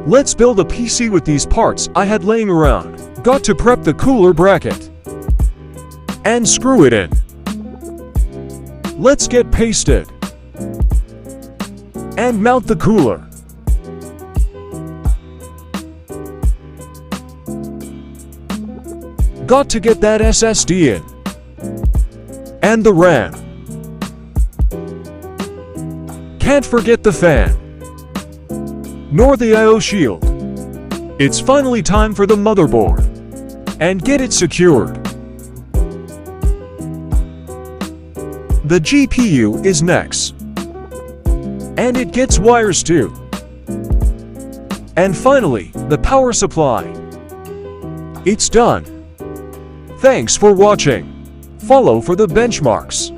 Let's build a PC with these parts I had laying around. Got to prep the cooler bracket and screw it in. Let's get pasted and mount the cooler. Got to get that SSD in and the RAM. Can't forget the fan nor the I/O shield. It's finally time for the motherboard and get it secured. The GPU is next, and it gets wires too. And finally, the power supply. It's done. Thanks for watching. Follow for the benchmarks.